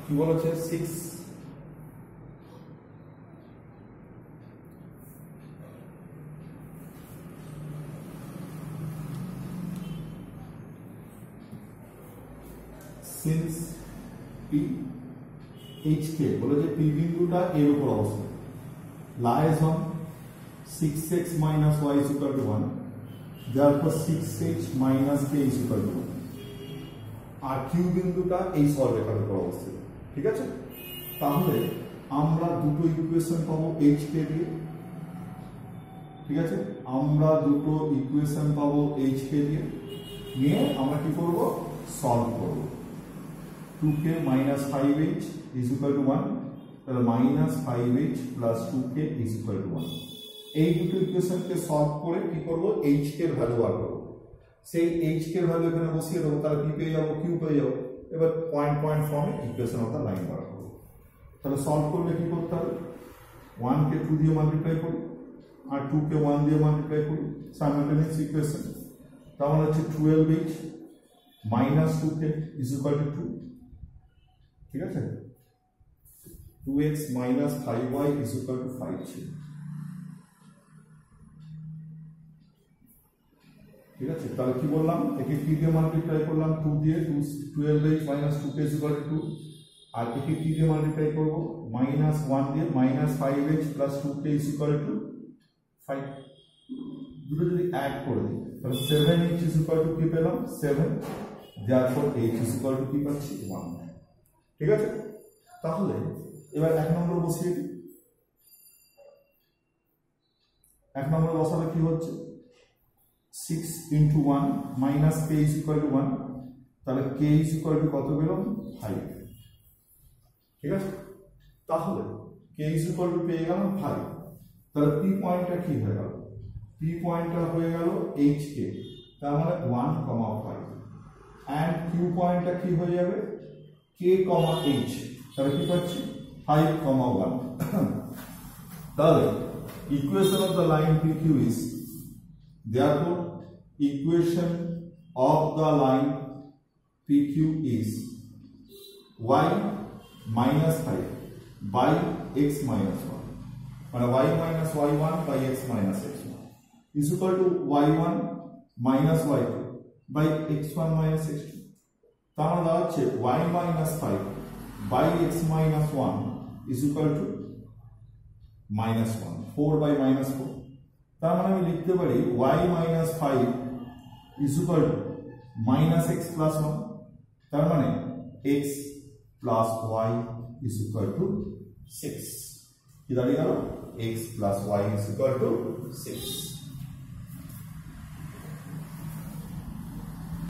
কি বলেছে 6 since P H K বলে যে পি বিন্দুটা এর উপর অবস্থিত lies on 6x minus y is equal to 1, therefore 6h minus k is equal to 1. আর কিউ বিন্দুটা এই সরলরেখার উপর অবস্থিত। ঠিক আছে, তাহলে আমরা দুটো ইকুয়েশন পাবো এইচ কে দিয়ে। ঠিক আছে, আমরা দুটো ইকুয়েশন পাবো এইচ কে দিয়ে, নিয়ে আমরা কি করব, সলভ করব। 2k minus 5h is equal to 1, তাহলে minus 5h plus 2k is equal to 1। এই দুটো ইকুয়েশনকে সলভ করে কি করব, h কে এর ভ্যালু বার করব। সেই h কে এর ভ্যালু এখানে বসিয়ে দেবো, তাহলে p পেয়ে যাবো, q পেয়ে যাবো। এবার পয়েন্ট পয়েন্ট ফর্মে ইকুয়েশন অফ দ্য লাইন বার করব। তাহলে সলভ করলে কি করতে হবে, 1 কে 2 দিয়ে মাল্টিপ্লাই করি আর 2 কে 1 দিয়ে মাল্টিপ্লাই করি, সাইমালটেনিয়াস ইকুয়েশন। তাহলে হচ্ছে 12h minus 2k is equal to 2। ঠিক আছে, 2x minus 5y is equal to 5 ছিল। ঠিক আছে, তাহলে কি বললাম, একে কি দিয়ে মাল্টিপ্লাই করলাম, 2 দিয়ে, 12h minus 2k is equal to 2, আর একে কি দিয়ে মাল্টিপ্লাই করব, minus 1 দিয়ে, minus 5h plus 2k is equal to 5। দুটো যদি অ্যাড করে দিই তাহলে 7h is equal to কি পেলাম, 7, therefore h is equal to কি পাচ্ছি, 1। ঠিক আছে, তাহলে এবার এক নম্বর বসিয়ে দিই। এক নম্বর বসালে কি হচ্ছে, 6 into 1 minus k is equal to 1, তাহলে k is equal to কত পেলাম, 5। ঠিক আছে, তাহলে k is equal to পেয়ে গেলাম 5, তাহলে p পয়েন্টটা কি হয়ে গেল, p পয়েন্টটা হয়ে গেল hk, তার মানে 1, 5, and q পয়েন্টটা কি হয়ে যাবে, k, h, তাহলে কি পাচ্ছি 5, 1। তাহলে equation of the line PQ is, therefore equation of the line PQ is y minus 5 by x minus 1, মানে y minus y1 by x minus x1 is equal to y1 minus y2 by x1 minus x2। তার মানে হচ্ছে y minus 5 by x minus 1 is equal to minus 1, 4 by minus 4। তার মানে আমি লিখতে পারি y minus 5 is equal to minus x plus 1, তার মানে x plus y is equal to 6। কি দাঁড়িয়ে গেল, x plus y is equal to 6।